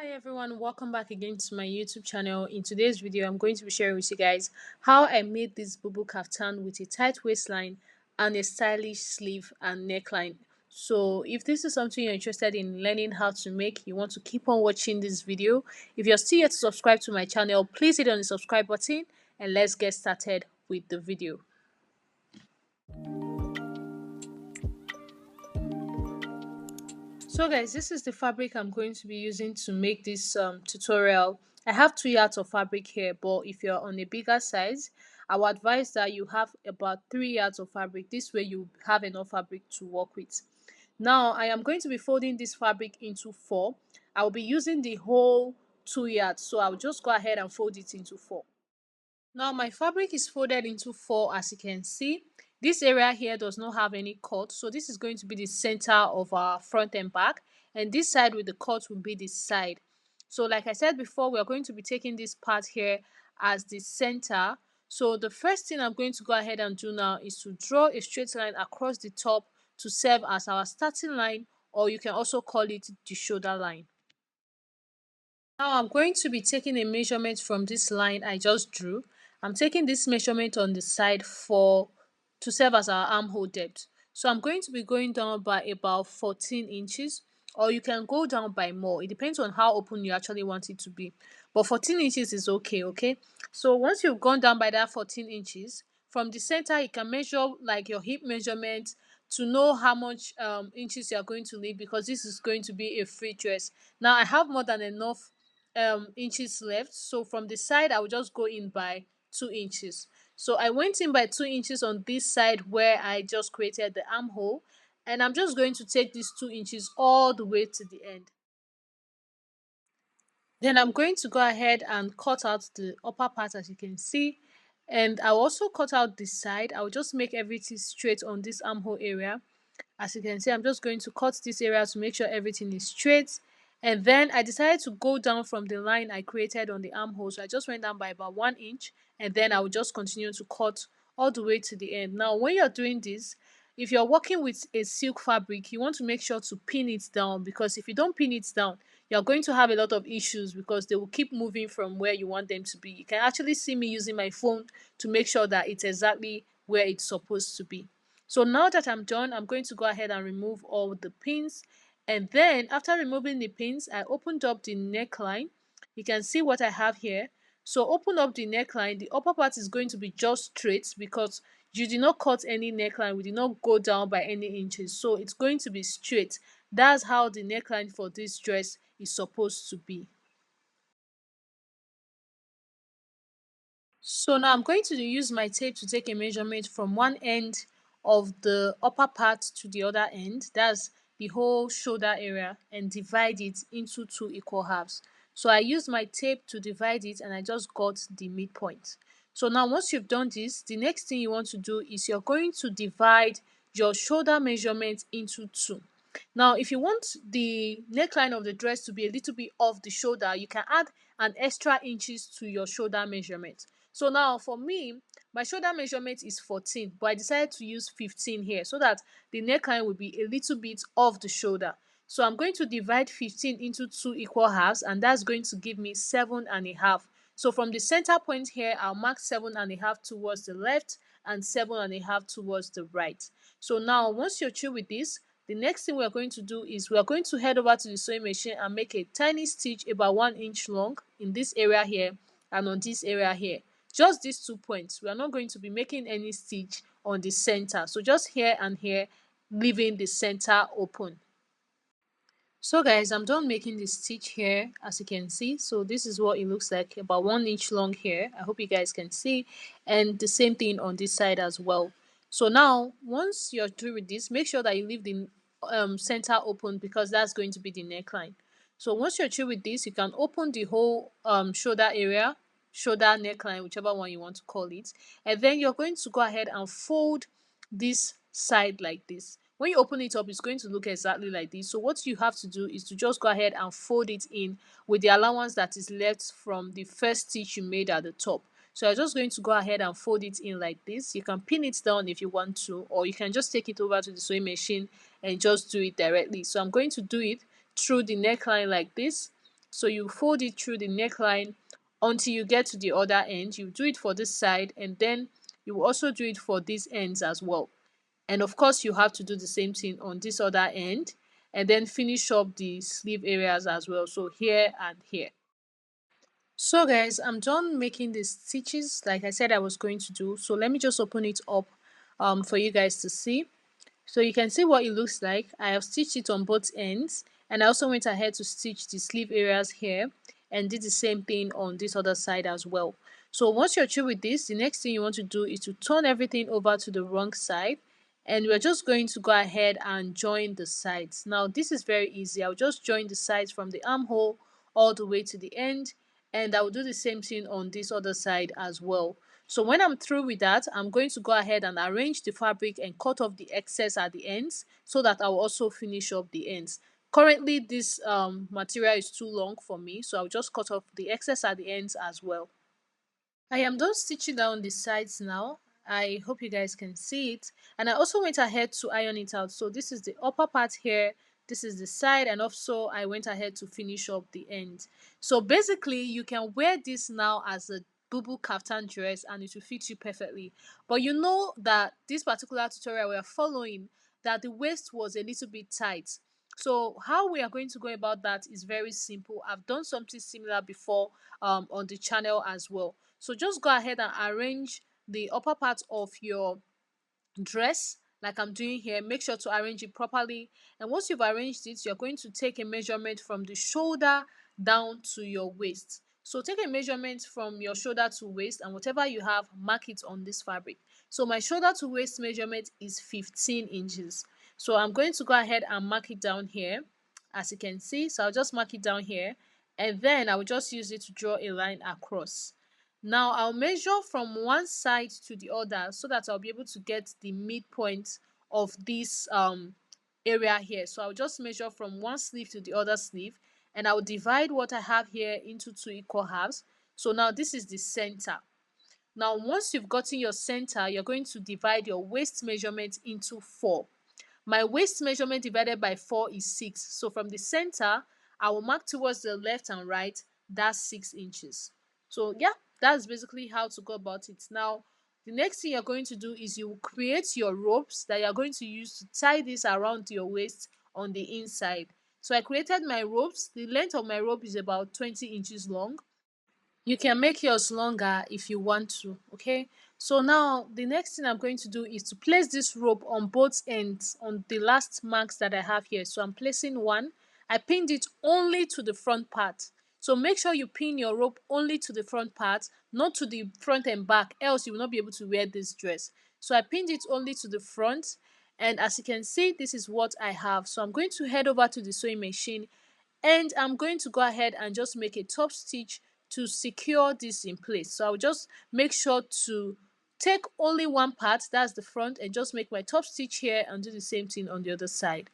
Hi everyone, welcome back again to my YouTube channel. In today's video, I'm going to be sharing with you guys how I made this Bubu Kaftan with a tight waistline and a stylish sleeve and neckline. So if this is something you're interested in learning how to make, you want to keep on watching this video. If you're still yet to subscribe to my channel, please hit on the subscribe button and let's get started with the video. So guys, this is the fabric I'm going to be using to make this tutorial. I have 2 yards of fabric here, but if you're on a bigger size, I would advise that you have about 3 yards of fabric. This way you have enough fabric to work with. Now I am going to be folding this fabric into 4. I will be using the whole 2 yards, so I'll just go ahead and fold it into 4. Now my fabric is folded into 4, as you can see. This area here does not have any cut, so this is going to be the center of our front and back, and this side with the cut will be the side. So like I said before, we are going to be taking this part here as the center. So the first thing I'm going to go ahead and do now is to draw a straight line across the top to serve as our starting line, or you can also call it the shoulder line. Now I'm going to be taking a measurement from this line I just drew. I'm taking this measurement on the side to serve as our armhole depth. So I'm going to be going down by about 14 inches, or you can go down by more. It depends on how open you actually want it to be. But 14 inches is okay. So once you've gone down by that 14 inches, from the center you can measure like your hip measurement to know how much inches you're going to leave, because this is going to be a free dress. Now I have more than enough inches left, so from the side I will just go in by 2 inches. So I went in by 2 inches on this side where I just created the armhole, and I'm just going to take these 2 inches all the way to the end. Then I'm going to go ahead and cut out the upper part, as you can see, and I'll also cut out this side. I'll just make everything straight on this armhole area. As you can see, I'm just going to cut this area to make sure everything is straight. And then I decided to go down from the line I created on the armhole. So I just went down by about 1 inch, and then I will just continue to cut all the way to the end. Now when you're doing this, if you're working with a silk fabric, you want to make sure to pin it down, because if you don't pin it down, you're going to have a lot of issues because they will keep moving from where you want them to be. You can actually see me using my phone to make sure that it's exactly where it's supposed to be. So now that I'm done, I'm going to go ahead and remove all the pins. And then after removing the pins, I opened up the neckline. You can see what I have here. So open up the neckline. The upper part is going to be just straight because you did not cut any neckline. We did not go down by any inches. So it's going to be straight. That's how the neckline for this dress is supposed to be. So now I'm going to use my tape to take a measurement from one end of the upper part to the other end. That's the whole shoulder area, and divide it into 2 equal halves. So I used my tape to divide it, and I just got the midpoint. So now once you've done this, the next thing you want to do is you're going to divide your shoulder measurement into 2. Now if you want the neckline of the dress to be a little bit off the shoulder, you can add an extra inches to your shoulder measurement. So now for me, my shoulder measurement is 14, but I decided to use 15 here so that the neckline will be a little bit off the shoulder. So I'm going to divide 15 into 2 equal halves, and that's going to give me 7.5. So from the center point here, I'll mark 7.5 towards the left and 7.5 towards the right. So now once you're through with this, the next thing we are going to do is we are going to head over to the sewing machine and make a tiny stitch about 1 inch long in this area here and on this area here. Just these 2 points. We are not going to be making any stitch on the center. So just here and here, leaving the center open. So guys, I'm done making the stitch here, as you can see. So this is what it looks like, about 1 inch long here. I hope you guys can see, and the same thing on this side as well. So now once you're through with this, make sure that you leave the center open, because that's going to be the neckline. So once you're through with this, you can open the whole shoulder area, shoulder neckline, whichever one you want to call it, and then you're going to go ahead and fold this side like this. When you open it up, it's going to look exactly like this. So what you have to do is to just go ahead and fold it in with the allowance that is left from the first stitch you made at the top. So I'm just going to go ahead and fold it in like this. You can pin it down if you want to, or you can just take it over to the sewing machine and just do it directly. So I'm going to do it through the neckline like this, So you fold it through the neckline until you get to the other end. You do it for this side, and then you will also do it for these ends as well. And of course, you have to do the same thing on this other end, and then finish up the sleeve areas as well. So here and here. So guys, I'm done making the stitches like I said I was going to do. So let me just open it up for you guys to see. So you can see what it looks like. I have stitched it on both ends, and I also went ahead to stitch the sleeve areas here and did the same thing on this other side as well. So once you're through with this, the next thing you want to do is to turn everything over to the wrong side, and we're just going to go ahead and join the sides. Now this is very easy. I'll just join the sides from the armhole all the way to the end, and I will do the same thing on this other side as well. So when I'm through with that, I'm going to go ahead and arrange the fabric and cut off the excess at the ends so that I'll also finish up the ends. Currently this material is too long for me, so I'll just cut off the excess at the ends as well. I am done stitching down the sides now. I hope you guys can see it. And I also went ahead to iron it out. So this is the upper part here. This is the side, and also I went ahead to finish up the end. So basically you can wear this now as a Bubu Kaftan dress and it will fit you perfectly. But you know that this particular tutorial we are following, that the waist was a little bit tight. So how we are going to go about that is very simple. I've done something similar before on the channel as well. So just go ahead and arrange the upper part of your dress like I'm doing here. Make sure to arrange it properly, and once you've arranged it, you're going to take a measurement from the shoulder down to your waist. So take a measurement from your shoulder to waist, and whatever you have, mark it on this fabric. So my shoulder to waist measurement is 15 inches. So I'm going to go ahead and mark it down here, as you can see. So I'll just mark it down here, and then I will just use it to draw a line across. Now I'll measure from one side to the other so that I'll be able to get the midpoint of this area here. So I'll just measure from one sleeve to the other sleeve, and I'll divide what I have here into two equal halves. So now this is the center. Now once you've gotten your center, you're going to divide your waist measurement into 4. My waist measurement divided by 4 is 6. So from the center, I will mark towards the left and right. That's 6 inches. So yeah, that's basically how to go about it. Now, the next thing you're going to do is you create your ropes that you're going to use to tie this around your waist on the inside. So I created my ropes. The length of my rope is about 20 inches long. You can make yours longer if you want to. Okay, so now the next thing I'm going to do is to place this rope on both ends on the last marks that I have here. So I'm placing one. I pinned it only to the front part. So make sure you pin your rope only to the front part, not to the front and back, else you will not be able to wear this dress. So I pinned it only to the front, and as you can see, this is what I have. So I'm going to head over to the sewing machine, and I'm going to go ahead and just make a top stitch to secure this in place. So I'll just make sure to take only one part, that's the front, and just make my top stitch here and do the same thing on the other side.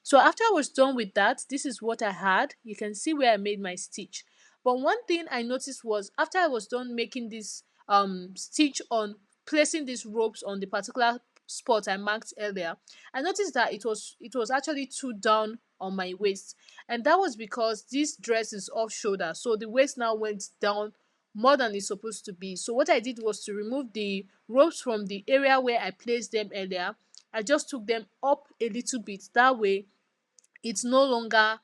So after I was done with that, this is what I had. You can see where I made my stitch. But one thing I noticed was after I was done making this stitch on placing these ropes on the particular spot I marked earlier, I noticed that it was actually too down on my waist, and that was because this dress is off shoulder, so the waist now went down more than it's supposed to be. So what I did was to remove the ropes from the area where I placed them earlier. I just took them up a little bit, that way it's no longer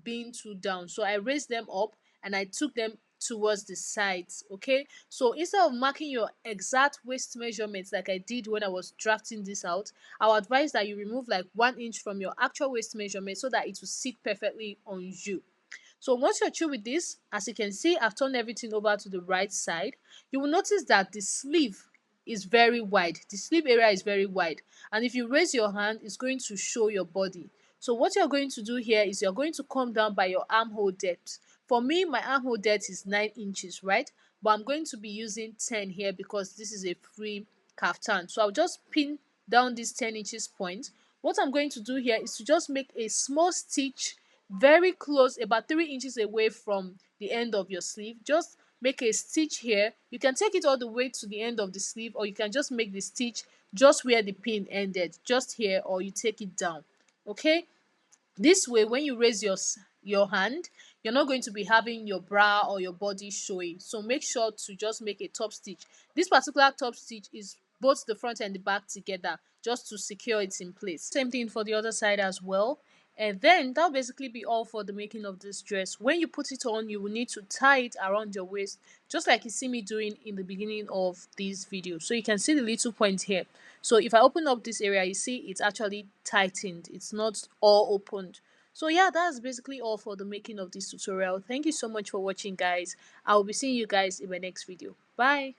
being too down. So I raised them up and I took them towards the sides. Okay, so instead of marking your exact waist measurements like I did when I was drafting this out, I would advise that you remove like 1 inch from your actual waist measurement so that it will sit perfectly on you. So once you're through with this, as you can see, I've turned everything over to the right side. You will notice that the sleeve is very wide. The sleeve area is very wide. And if you raise your hand, it's going to show your body. So what you're going to do here is you're going to come down by your armhole depth. For me, my armhole depth is 9 inches, right? But I'm going to be using 10 here because this is a free kaftan. So I'll just pin down this 10 inches point. What I'm going to do here is to just make a small stitch very close, about 3 inches away from the end of your sleeve. Just make a stitch here. You can take it all the way to the end of the sleeve, or you can just make the stitch just where the pin ended, just here, or you take it down. Okay, this way when you raise your hand, you're not going to be having your bra or your body showing. So make sure to just make a top stitch. This particular top stitch is both the front and the back together, just to secure it in place. Same thing for the other side as well. And then that'll basically be all for the making of this dress. When you put it on, you will need to tie it around your waist, just like you see me doing in the beginning of this video. So you can see the little point here. So if I open up this area, you see it's actually tightened, it's not all opened. So yeah, that's basically all for the making of this tutorial. Thank you so much for watching, guys. I will be seeing you guys in my next video. Bye.